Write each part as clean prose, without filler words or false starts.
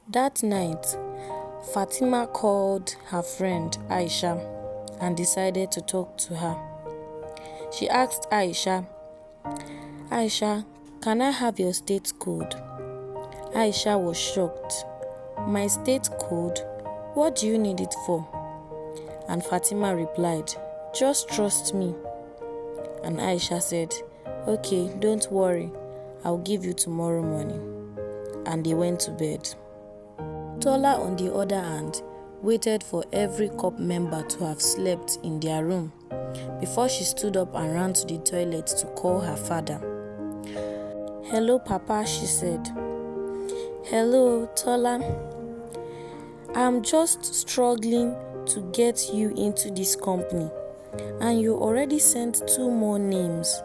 That night, Fatima called her friend Aisha and decided to talk to her. She asked Aisha, can I have your state code? Aisha was shocked. My state code? What do you need it for? And Fatima replied, just trust me. And Aisha said, okay, don't worry, I'll give you tomorrow morning. And they went to bed. Tola, on the other hand, waited for every COP member to have slept in their room before she stood up and ran to the toilet to call her father. Hello, Papa, she said. Hello, Tola. I'm just struggling to get you into this company, and you already sent 2 more names.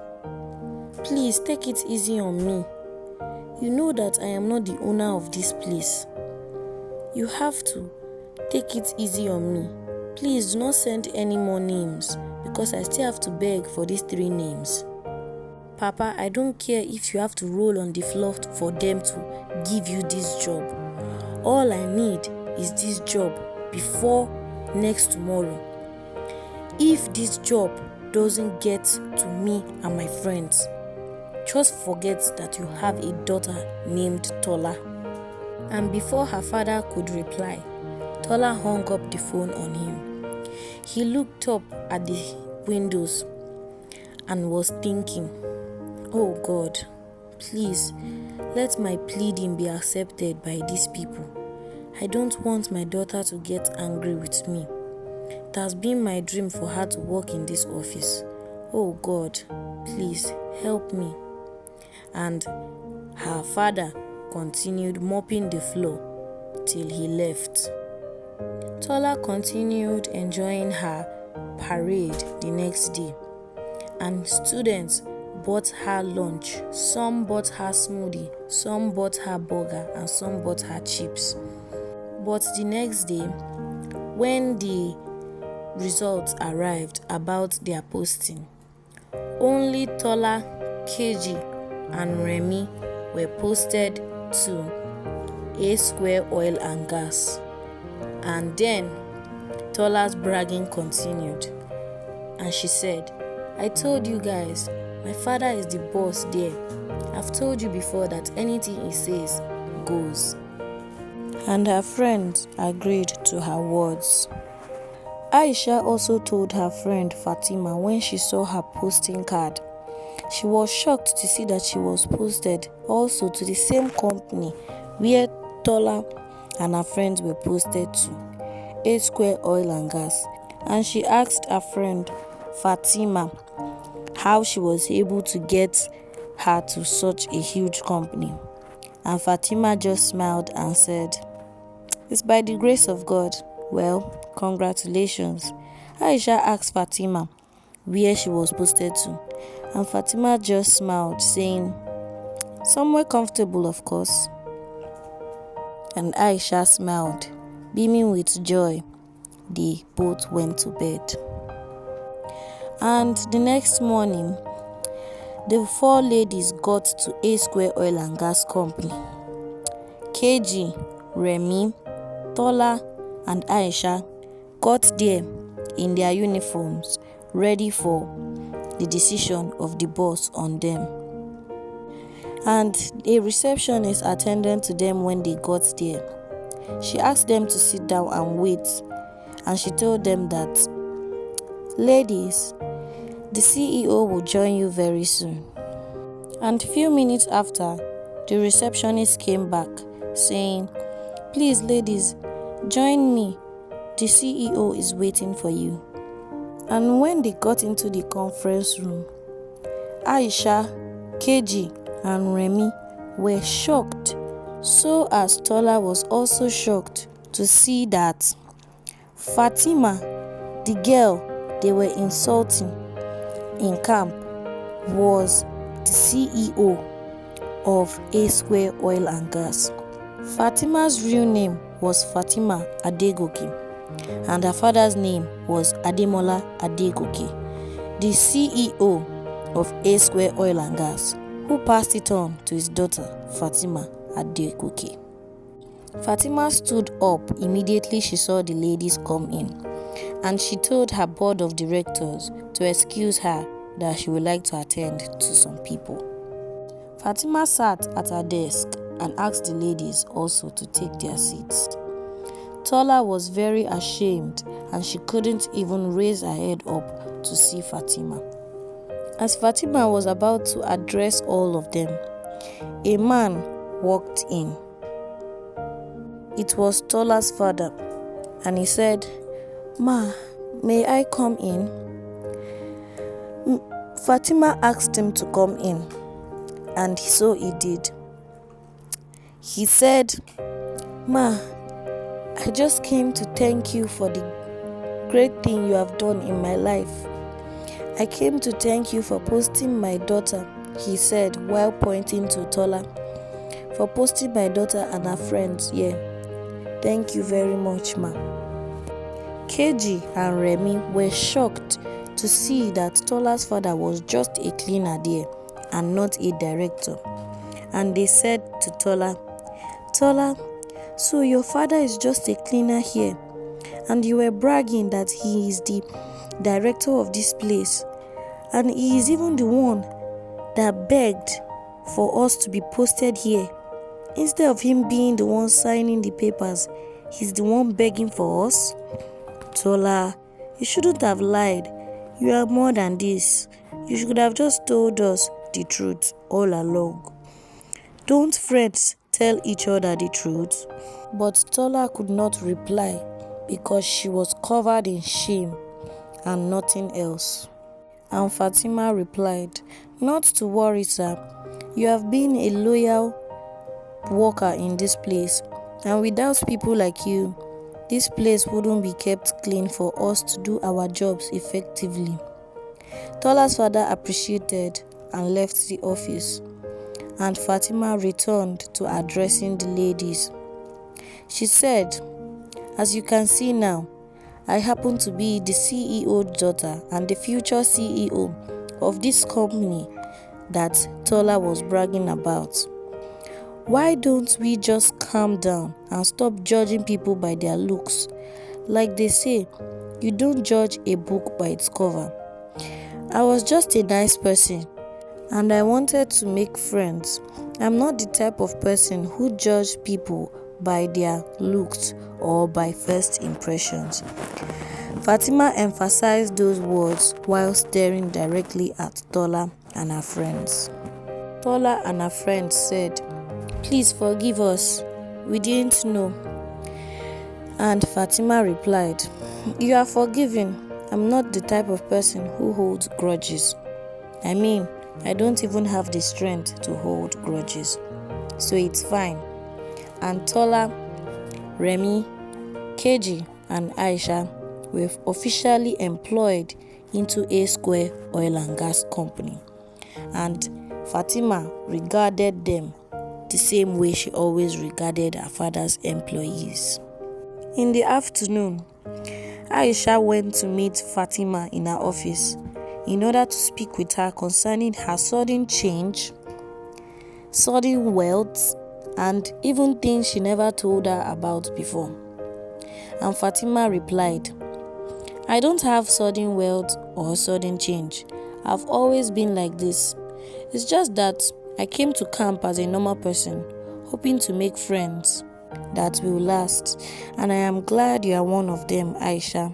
Please take it easy on me. You know that I am not the owner of this place. You have to take it easy on me. Please do not send any more names because I still have to beg for these 3 names. Papa, I don't care if you have to roll on the floor for them to give you this job. All I need is this job before next tomorrow. If this job doesn't get to me and my friends, just forget that you have a daughter named Tola. And before her father could reply, Tola hung up the phone on him. He looked up at the windows and was thinking, oh God, please let my pleading be accepted by these people. I don't want my daughter to get angry with me. It has been my dream for her to work in this office. Oh God, please help me. And her father continued mopping the floor till he left. Tola continued enjoying her parade the next day, and students bought her lunch. Some bought her smoothie, some bought her burger, and some bought her chips. But the next day, when the results arrived about their posting, only Tola, KG, and Remy were posted to A Square Oil and Gas. And then Tola's bragging continued, and she said, I told you guys, my father is the boss there. I've told you before that anything he says goes. And her friends agreed to her words. Aisha also told her friend Fatima when she saw her posting card. She was shocked to see that she was posted also to the same company where Tola and her friends were posted to, A Square Oil and Gas. And she asked her friend Fatima how she was able to get her to such a huge company. And Fatima just smiled and said, it's by the grace of God. Well, congratulations. Aisha asked Fatima where she was posted to, and Fatima just smiled, saying, somewhere comfortable, of course. And Aisha smiled, beaming with joy. They both went to bed. And the next morning, the 4 ladies got to A Square Oil and Gas Company. KG, Remy, Tola, and Aisha got there in their uniforms, ready for the decision of the boss on them. And a receptionist attended to them when they got there. She asked them to sit down and wait, and she told them that, ladies, the CEO will join you very soon. And a few minutes after, the receptionist came back saying, please ladies, join me. The CEO is waiting for you. And when they got into the conference room, Aisha, KG, and Remy were shocked, so as Tola was also shocked to see that Fatima, the girl they were insulting in camp, was the CEO of A Square Oil and Gas. Fatima's real name was Fatima Adegoke, and her father's name was Ademola Adegoke, the CEO of A Square Oil and Gas, who passed it on to his daughter Fatima Adegoke. Fatima stood up immediately she saw the ladies come in, and she told her board of directors to excuse her that she would like to attend to some people. Fatima sat at her desk and asked the ladies also to take their seats. Tola was very ashamed and she couldn't even raise her head up to see Fatima. As Fatima was about to address all of them, a man walked in. It was Tola's father, and he said, "Ma, may I come in?" Fatima asked him to come in, and so he did. He said, "Ma, I just came to thank you for the great thing you have done in my life. I came to thank you for posting my daughter," he said while pointing to Tola, "for posting my daughter and her friends here. Thank you very much, ma." KG and Remy were shocked to see that Tola's father was just a cleaner there and not a director. And they said to Tola, "Tola, so your father is just a cleaner here, and you were bragging that he is the director of this place, and he is even the one that begged for us to be posted here. Instead of him being the one signing the papers, he's the one begging for us? Tola, you shouldn't have lied. You are more than this. You should have just told us the truth all along. Don't friends tell each other the truth?" But Tola could not reply because she was covered in shame and nothing else. And Fatima replied, "Not to worry, sir. You have been a loyal worker in this place, and without people like you, this place wouldn't be kept clean for us to do our jobs effectively." Tola's father appreciated and left the office, and Fatima returned to addressing the ladies. She said, "As you can see now, I happen to be the CEO's daughter and the future CEO of this company that Tola was bragging about. Why don't we just calm down and stop judging people by their looks? Like they say, you don't judge a book by its cover. I was just a nice person and I wanted to make friends. I'm not the type of person who judge people by their looks or by first impressions." Fatima emphasized those words while staring directly at Tola and her friends. Tola and her friends said, "Please forgive us. We didn't know." And Fatima replied, "You are forgiven. I'm not the type of person who holds grudges. I mean, I don't even have the strength to hold grudges. So it's fine." And Tola, Remy, KG, and Aisha were officially employed into A Square Oil and Gas Company. And Fatima regarded them the same way she always regarded her father's employees. In the afternoon, Aisha went to meet Fatima in her office in order to speak with her concerning her sudden change, sudden wealth, and even things she never told her about before. And Fatima replied, "I don't have sudden wealth or sudden change. I've always been like this. It's just that I came to camp as a normal person, hoping to make friends that will last. And I am glad you are one of them, Aisha.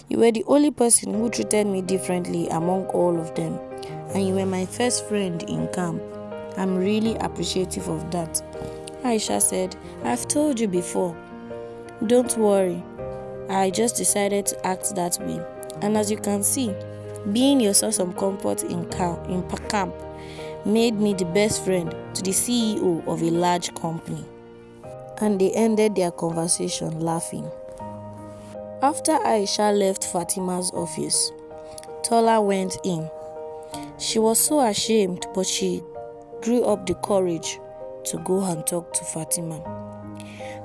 You were the only person who treated me differently among all of them. And you were my first friend in camp. I'm really appreciative of that." Aisha said, "I've told you before. Don't worry. I just decided to act that way. And as you can see, being your source of comfort in camp made me the best friend to the CEO of a large company." And they ended their conversation laughing. After Aisha left Fatima's office, Tola went in. She was so ashamed, but she grew up the courage to go and talk to Fatima.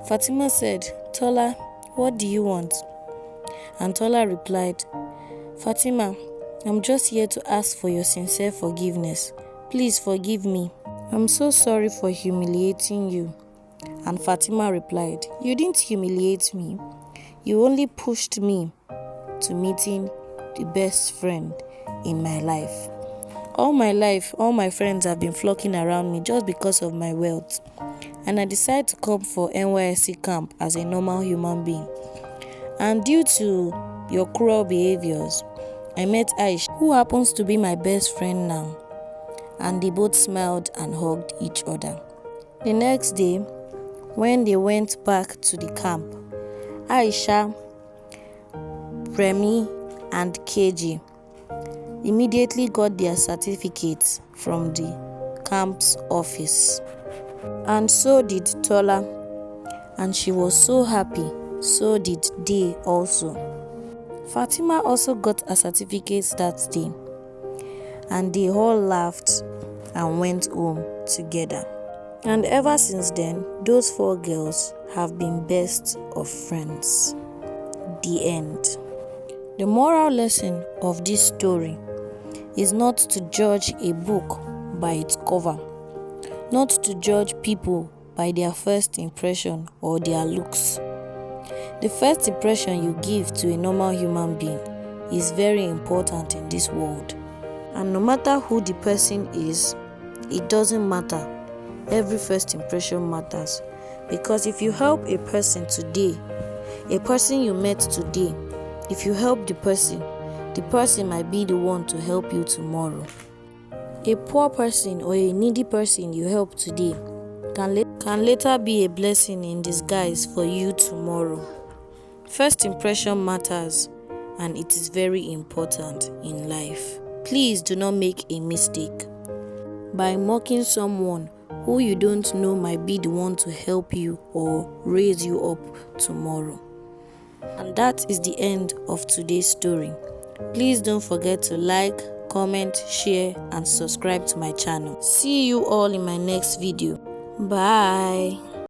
Fatima said, "Tola, what do you want?" And Tola replied, "Fatima, I'm just here to ask for your sincere forgiveness. Please forgive me. I'm so sorry for humiliating you. And Fatima replied, "You didn't humiliate me. You only pushed me to meeting the best friend in my life. All my life, all my friends have been flocking around me just because of my wealth. And I decided to come for NYSC camp as a normal human being. And due to your cruel behaviors, I met Aisha, who happens to be my best friend now." And they both smiled and hugged each other. The next day, when they went back to the camp, Aisha, Remy, and KG immediately got their certificates from the camp's office. And so did Tola, and she was so happy. So did they also. Fatima also got a certificate that day, and they all laughed and went home together. And ever since then, those 4 girls have been best of friends. The end. The moral lesson of this story is not to judge a book by its cover, not to judge people by their first impression or their looks. The first impression you give to a normal human being is very important in this world. And no matter who the person is, it doesn't matter. Every first impression matters. Because if you help a person today, a person you met today, if you help the person might be the one to help you tomorrow. A poor person or a needy person you help today can later be a blessing in disguise for you tomorrow. First impression matters, and it is very important in life. Please do not make a mistake by mocking someone who you don't know might be the one to help you or raise you up tomorrow. And that is the end of today's story. Please don't forget to like, comment, share, and subscribe to my channel. See you all in my next video. Bye.